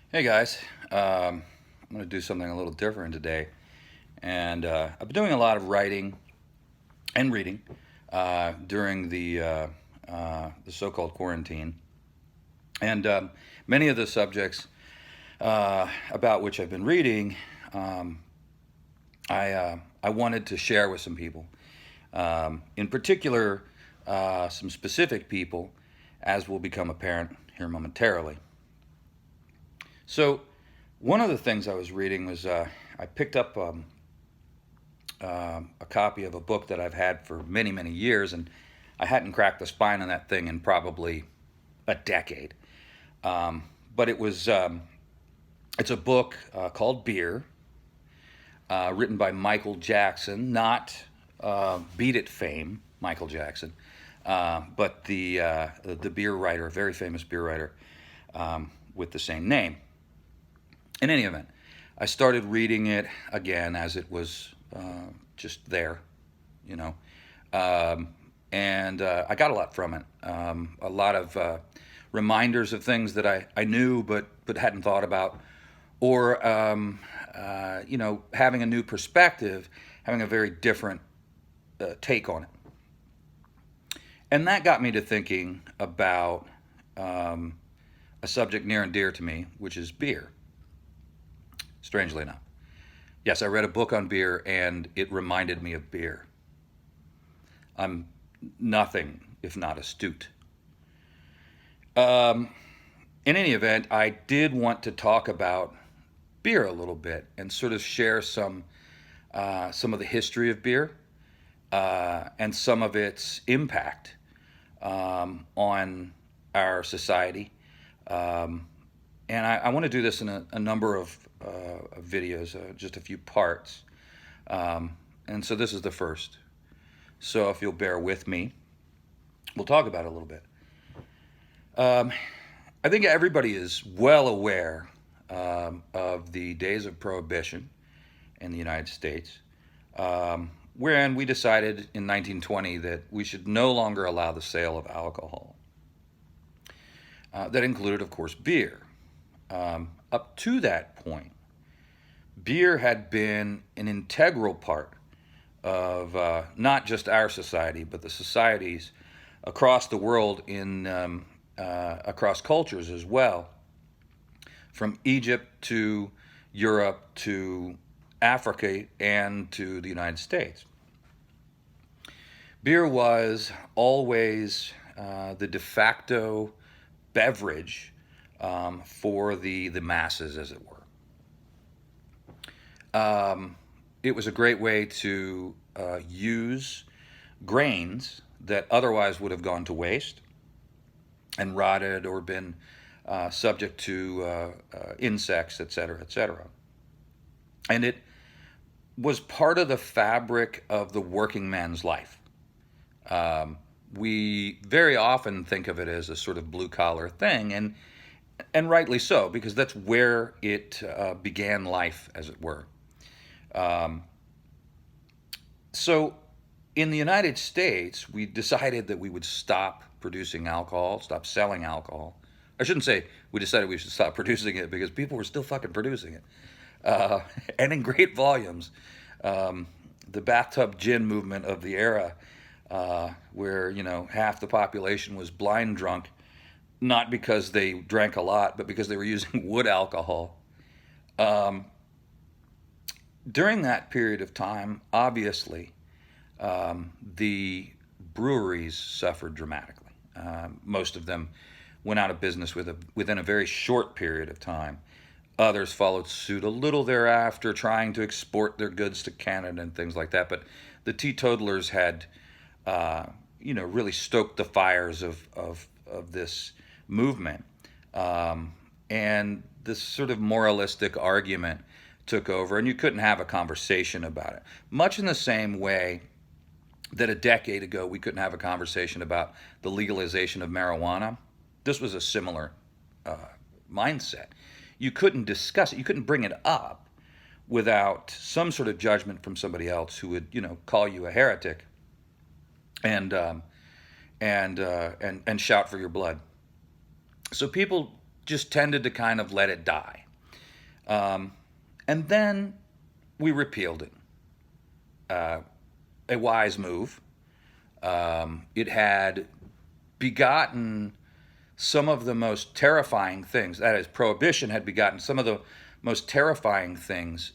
Hey guys, I'm going to do something a little different today. And I've been doing a lot of writing and reading during the so-called quarantine. And many of the subjects about which I've been reading, um, I wanted to share with some people. In particular, some specific people, as will become apparent here momentarily. So, one of the things I was reading was I picked up a copy of a book that I've had for many, many years, and I hadn't cracked the spine on that thing in probably a decade. Um, but it's a book called Beer, written by Michael Jackson, not Beat It fame, Michael Jackson, but the beer writer, a very famous beer writer with the same name. In any event, I started reading it again as it was just there, you know, um, and I got a lot from it. A lot of reminders of things that I knew but hadn't thought about, or having a new perspective, having a very different take on it, and that got me to thinking about um, a subject near and dear to me, which is beer. Strangely enough. Yes, I read a book on beer and it reminded me of beer. I'm nothing if not astute. Um, in any event, I did want to talk about beer a little bit and sort of share some of the history of beer and some of its impact on our society. Um, and I want to do this in a number of videos, just a few parts. And so this is the first. So if you'll bear with me, we'll talk about it a little bit. Um, I think everybody is well aware of the days of prohibition in the United States, wherein we decided in 1920 that we should no longer allow the sale of alcohol. That included, of course, beer. Up to that point, beer had been an integral part of not just our society, but the societies across the world in across cultures as well, from Egypt to Europe to Africa and to the United States. Beer was always the de facto beverage for the masses, as it were. It was a great way to use grains that otherwise would have gone to waste and rotted or been subject to insects, et cetera, et cetera. And it was part of the fabric of the working man's life. Um, we very often think of it as a sort of blue collar thing, and rightly so, because that's where it began life, as it were. Um, so in the United States, we decided that we would stop producing alcohol, stop selling alcohol. I shouldn't say we decided we should stop producing it because people were still fucking producing it, uh, and in great volumes. Um, the bathtub gin movement of the era, where half the population was blind drunk, not because they drank a lot, but because they were using wood alcohol. Um, During that period of time, obviously, the breweries suffered dramatically. Most of them went out of business within a very short period of time. Others followed suit a little thereafter, trying to export their goods to Canada and things like that. But the teetotalers had, uh, really stoked the fires of this movement. Um, and this sort of moralistic argument took over, and you couldn't have a conversation about it. Much in the same way that a decade ago we couldn't have a conversation about the legalization of marijuana. This was a similar uh, mindset. You couldn't discuss it. You couldn't bring it up without some sort of judgment from somebody else who would, call you a heretic and and shout for your blood. So people just tended to kind of let it die. And then we repealed it. A wise move. It had begotten some of the most terrifying things. That is, prohibition had begotten some of the most terrifying things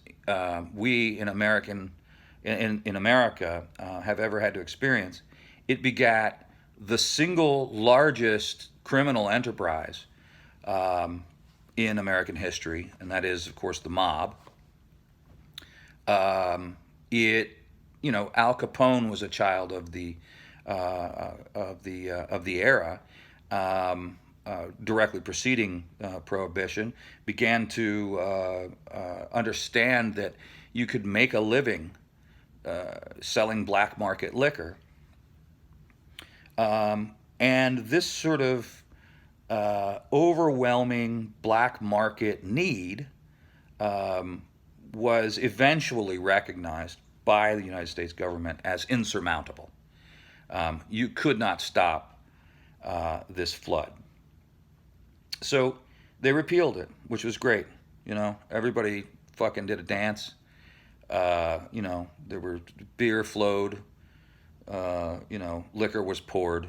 we in America have ever had to experience. It begat the single largest criminal enterprise in American history, and that is, of course, the mob. Al Capone was a child of the era, directly preceding Prohibition. Began to understand that you could make a living selling black market liquor, and this sort of overwhelming black market need was eventually recognized by the United States government as insurmountable. You could not stop this flood. So they repealed it, which was great. Everybody fucking did a dance. There were beer flowed. Liquor was poured.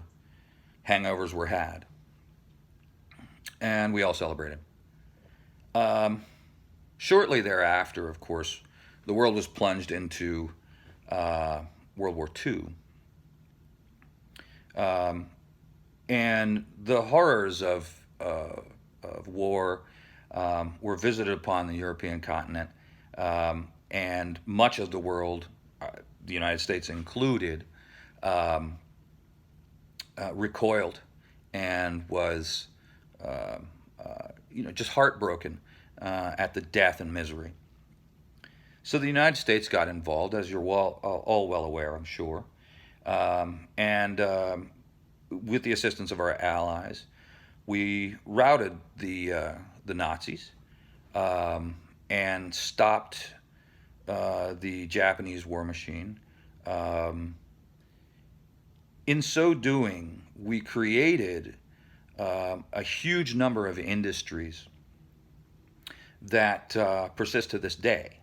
Hangovers were had. And we all celebrated. Shortly thereafter, of course, the world was plunged into World War II. And the horrors of war were visited upon the European continent, and much of the world, the United States included, recoiled and was just heartbroken at the death and misery. So the United States got involved, as you're all well aware, I'm sure, and with the assistance of our allies, we routed the Nazis and stopped the Japanese war machine. In so doing, we created a huge number of industries that persist to this day.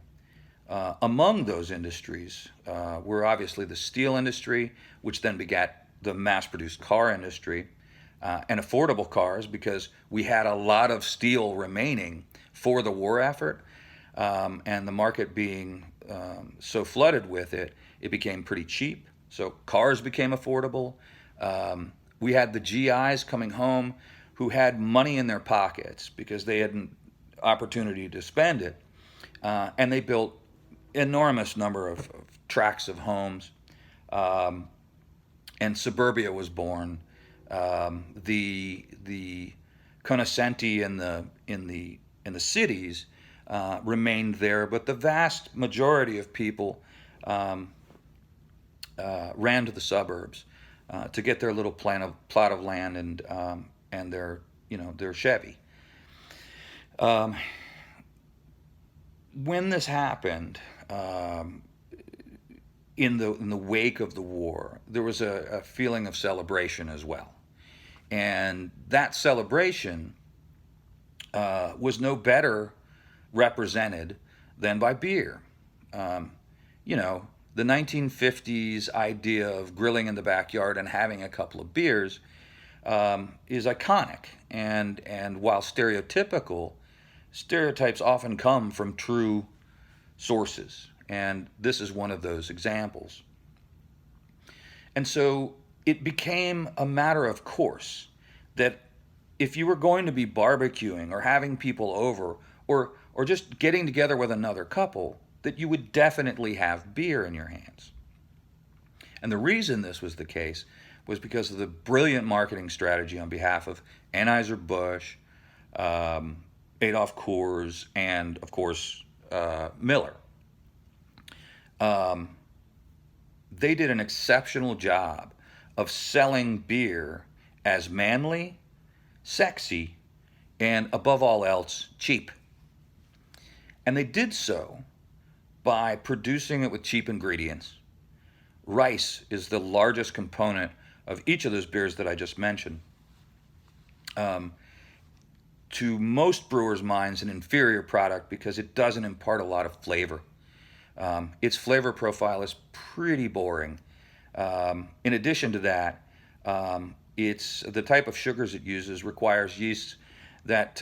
Among those industries were obviously the steel industry, which then begat the mass-produced car industry, and affordable cars, because we had a lot of steel remaining for the war effort, and the market being so flooded with it, it became pretty cheap. So cars became affordable. We had the GIs coming home who had money in their pockets because they had an opportunity to spend it, and they built enormous number of tracts of homes, and suburbia was born. The cognoscenti in the cities remained there, but the vast majority of people ran to the suburbs to get their little plot of land and their Chevy. When this happened, in the wake of the war, there was a feeling of celebration as well, and that celebration was no better represented than by beer. The 1950s idea of grilling in the backyard and having a couple of beers is iconic, and while stereotypical, stereotypes often come from true sources, and this is one of those examples. And so it became a matter of course that if you were going to be barbecuing or having people over or just getting together with another couple, that you would definitely have beer in your hands. And the reason this was the case was because of the brilliant marketing strategy on behalf of Anheuser-Busch, Adolf Coors, and of course Miller. They did an exceptional job of selling beer as manly, sexy, and above all else, cheap. And they did so by producing it with cheap ingredients. Rice is the largest component of each of those beers that I just mentioned. to most brewers' minds, an inferior product because it doesn't impart a lot of flavor. Its flavor profile is pretty boring. In addition to that, it's the type of sugars it uses requires yeasts that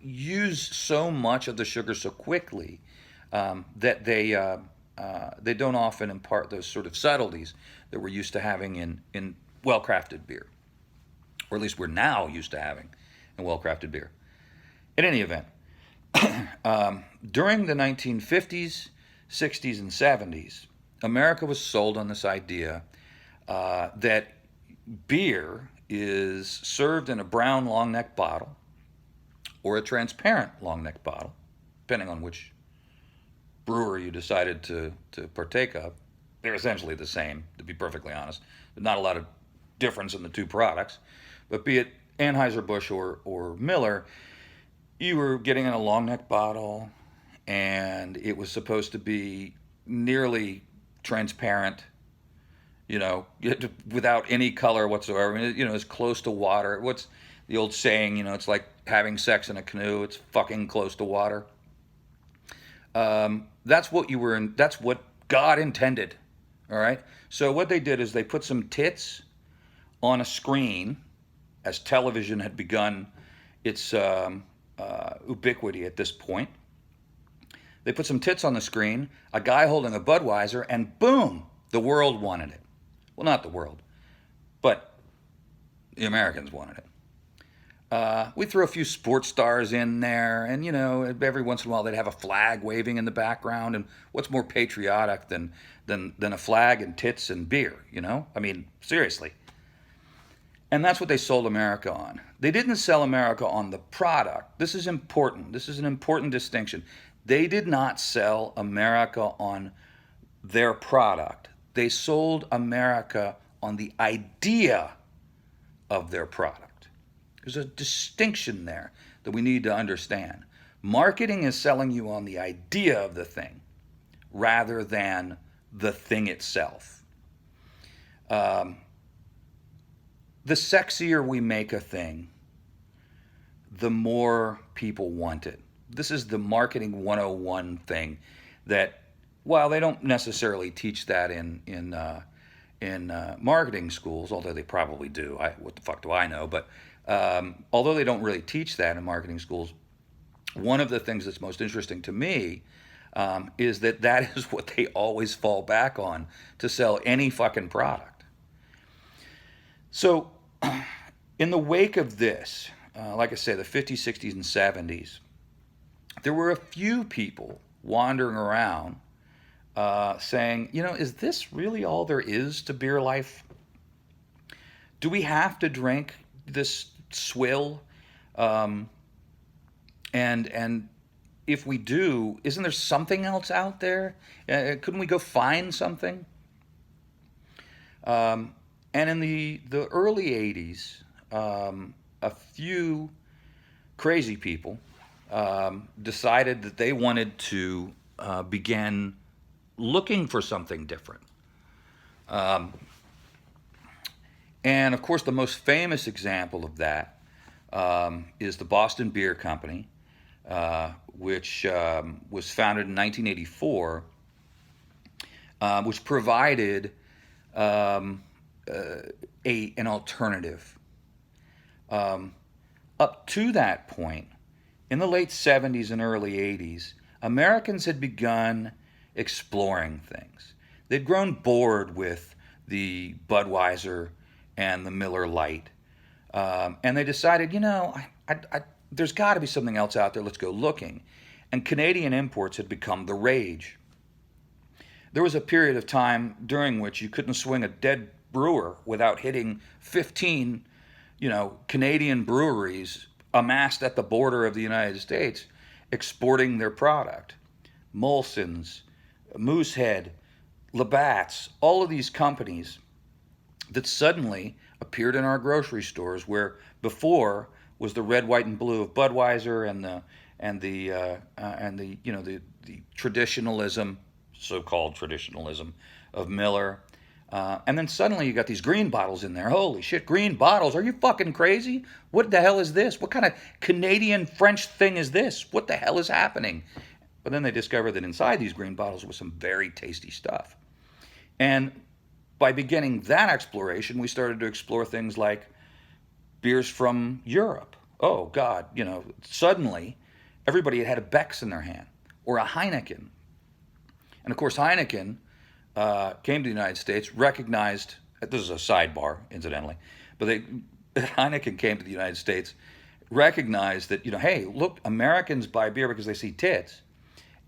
use so much of the sugar so quickly that they don't often impart those sort of subtleties that we're used to having in well-crafted beer, or at least we're now used to having in well-crafted beer. In any event, during the 1950s, 60s, and 70s, America was sold on this idea that beer is served in a brown long neck bottle or a transparent long neck bottle, depending on which brewer you decided to partake of. They're essentially the same, to be perfectly honest. There's not a lot of difference in the two products. But be it Anheuser-Busch or Miller, you were getting in a long neck bottle, and it was supposed to be nearly transparent, without any color whatsoever. I mean, as close to water. What's the old saying? It's like having sex in a canoe. It's fucking close to water. That's what you were in. That's what God intended. All right. So what they did is they put some tits on a screen, as television had begun its ubiquity at this point. They put some tits on the screen, a guy holding a Budweiser, and boom, the world wanted it. Well, not the world, but the Americans wanted it. We threw a few sports stars in there, and every once in a while they'd have a flag waving in the background. And what's more patriotic than a flag and tits and beer? I mean, seriously. And that's what they sold America on. They didn't sell America on the product. This is important. This is an important distinction. They did not sell America on their product. They sold America on the idea of their product. There's a distinction there that we need to understand. Marketing is selling you on the idea of the thing rather than the thing itself. The sexier we make a thing, the more people want it. This is the marketing 101 thing that, while they don't necessarily teach that in marketing schools, although they probably do. What the fuck do I know? But although they don't really teach that in marketing schools, one of the things that's most interesting to me is that is what they always fall back on to sell any fucking product. So in the wake of this, like I say, the 50s, 60s, and 70s, there were a few people wandering around saying, is this really all there is to beer life? Do we have to drink this swill? And if we do, isn't there something else out there? Couldn't we go find something? And in the early 80s, a few crazy people decided that they wanted to begin looking for something different. And of course, the most famous example of that is the Boston Beer Company, which was founded in 1984, which provided an alternative. Up to that point, in the late 70s and early 80s, Americans had begun exploring things. They'd grown bored with the Budweiser and the Miller Lite. And they decided, there's got to be something else out there. Let's go looking. And Canadian imports had become the rage. There was a period of time during which you couldn't swing a dead brewer without hitting 15, Canadian breweries amassed at the border of the United States exporting their product. Molson's, Moosehead, Labatt's, all of these companies that suddenly appeared in our grocery stores, where before was the red, white, and blue of Budweiser and the traditionalism, so-called traditionalism, of Miller. And then suddenly you got these green bottles in there. Holy shit, green bottles. Are you fucking crazy? What the hell is this? What kind of Canadian French thing is this? What the hell is happening? But then they discovered that inside these green bottles was some very tasty stuff. And by beginning that exploration, we started to explore things like beers from Europe. Oh, God, suddenly everybody had a Beck's in their hand or a Heineken. And of course, Heineken came to the United States, recognized, this is a sidebar, incidentally, but Heineken came to the United States, recognized that, hey, look, Americans buy beer because they see tits.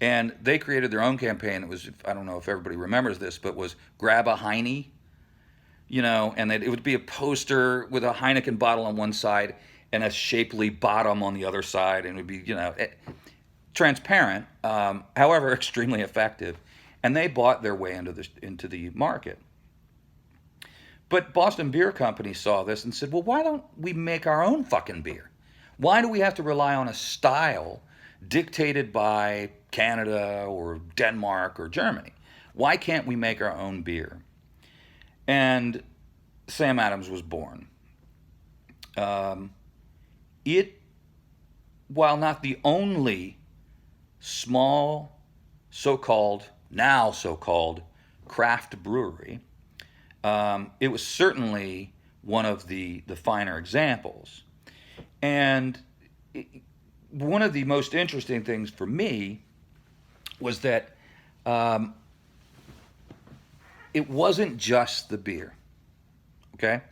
And they created their own campaign. It was, I don't know if everybody remembers this, but was Grab a Heine, and it would be a poster with a Heineken bottle on one side and a shapely bottom on the other side. And it would be, transparent, however, extremely effective. And they bought their way into the market. But Boston Beer Company saw this and said, well, why don't we make our own fucking beer? Why do we have to rely on a style dictated by Canada or Denmark or Germany? Why can't we make our own beer? And Sam Adams was born. It, while not the only small, now so-called craft brewery, it was certainly one of the finer examples. And one of the most interesting things for me was that it wasn't just the beer, okay?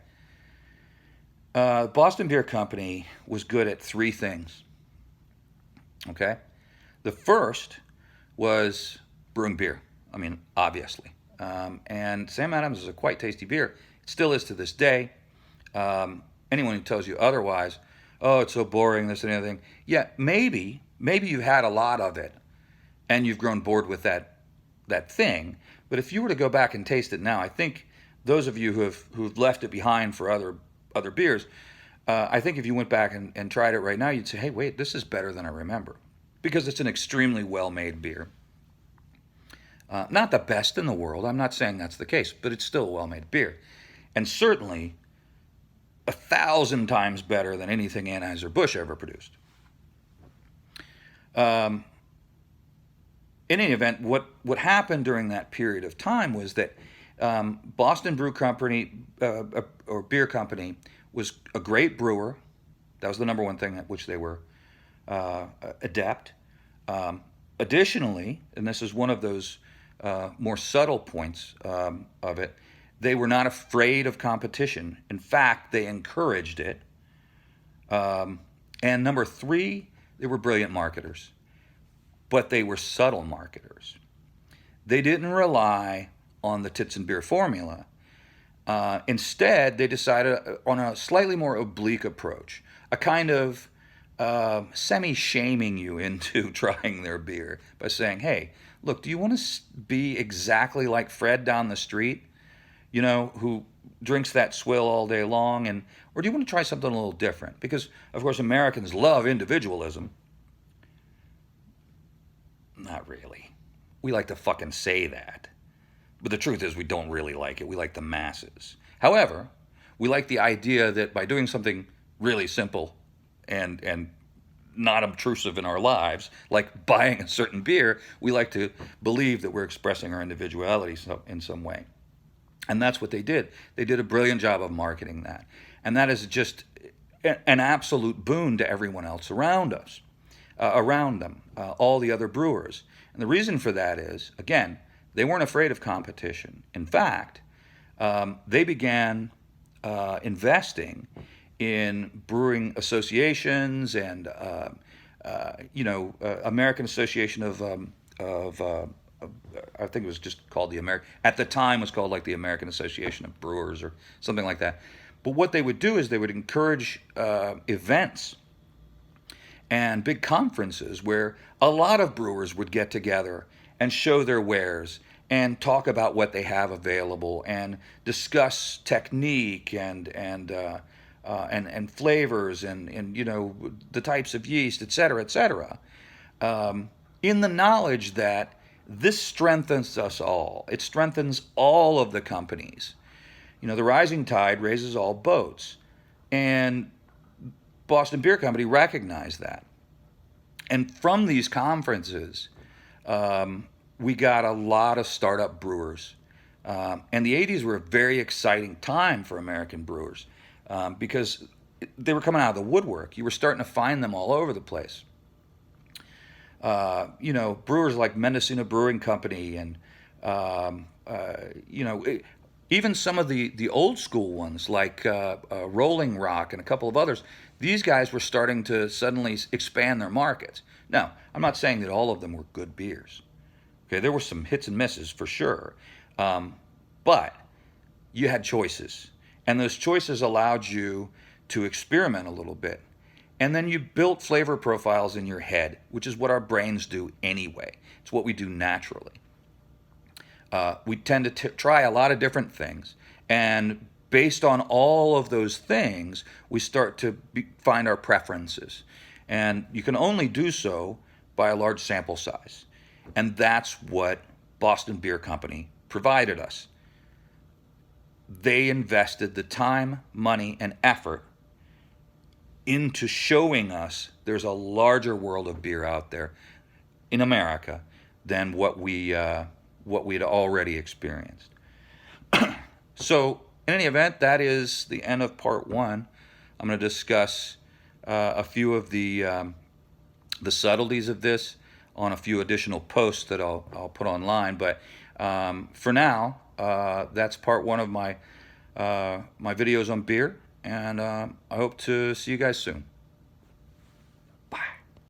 Boston Beer Company was good at three things, okay? The first was brewing beer. I mean, obviously. And Sam Adams is a quite tasty beer. It still is to this day. Anyone who tells you otherwise, oh, it's so boring, this and anything. Yeah, maybe you've had a lot of it and you've grown bored with that thing. But if you were to go back and taste it now, I think those of you who've left it behind for other beers, I think if you went back and tried it right now, you'd say, hey, wait, this is better than I remember. Because it's an extremely well-made beer. Not the best in the world, I'm not saying that's the case, but it's still a well-made beer. And certainly 1,000 times better than anything Anheuser-Busch ever produced. In any event, what happened during that period of time was that Boston Brew Company, or Beer Company, was a great brewer. That was the number one thing at which they were adept. Additionally, and this is one of those more subtle points of it, they were not afraid of competition. In fact, they encouraged it. And number three, they were brilliant marketers. But they were subtle marketers. They didn't rely on the tits and beer formula. Instead, they decided on a slightly more oblique approach, a kind of semi-shaming you into trying their beer by saying, hey, look, do you want to be exactly like Fred down the street, who drinks that swill all day long, or do you want to try something a little different? Because, of course, Americans love individualism. Not really. We like to fucking say that. But the truth is we don't really like it. We like the masses. However, we like the idea that by doing something really simple and not obtrusive in our lives, like buying a certain beer, we like to believe that we're expressing our individuality in some way. And that's what they did. They did a brilliant job of marketing that. And that is just an absolute boon to everyone else around us, around them, all the other brewers. And the reason for that is, again, they weren't afraid of competition. In fact, they began investing in brewing associations and, American Association of I think it was just called the American, at the time it was called like the American Association of Brewers or something like that. But what they would do is they would encourage events and big conferences where a lot of brewers would get together and show their wares and talk about what they have available and discuss technique and flavors and the types of yeast, et cetera, in the knowledge that This strengthens us all. It strengthens all of the companies. You know, the rising tide raises all boats. And Boston Beer Company recognized that. And from these conferences, we got a lot of startup brewers. And the 80s were a very exciting time for American brewers because they were coming out of the woodwork. You were starting to find them all over the place. You know, brewers like Mendocino Brewing Company and, you know, even some of the old school ones like Rolling Rock and a couple of others, these guys were starting to suddenly expand their markets. Now, I'm not saying that all of them were good beers. Okay, there were some hits and misses for sure. But you had choices. And those choices allowed you to experiment a little bit. And then you built flavor profiles in your head, which is what our brains do anyway. It's what we do naturally. We tend to try a lot of different things. And based on all of those things, we start to find our preferences. And you can only do so by a large sample size. And that's what Boston Beer Company provided us. They invested the time, money, and effort into showing us there's a larger world of beer out there in America than what we had already experienced. So, in any event, that is the end of part one. I'm going to discuss a few of the subtleties of this on a few additional posts that I'll put online. But for now, that's part one of my videos on beer, and I hope to see you guys soon.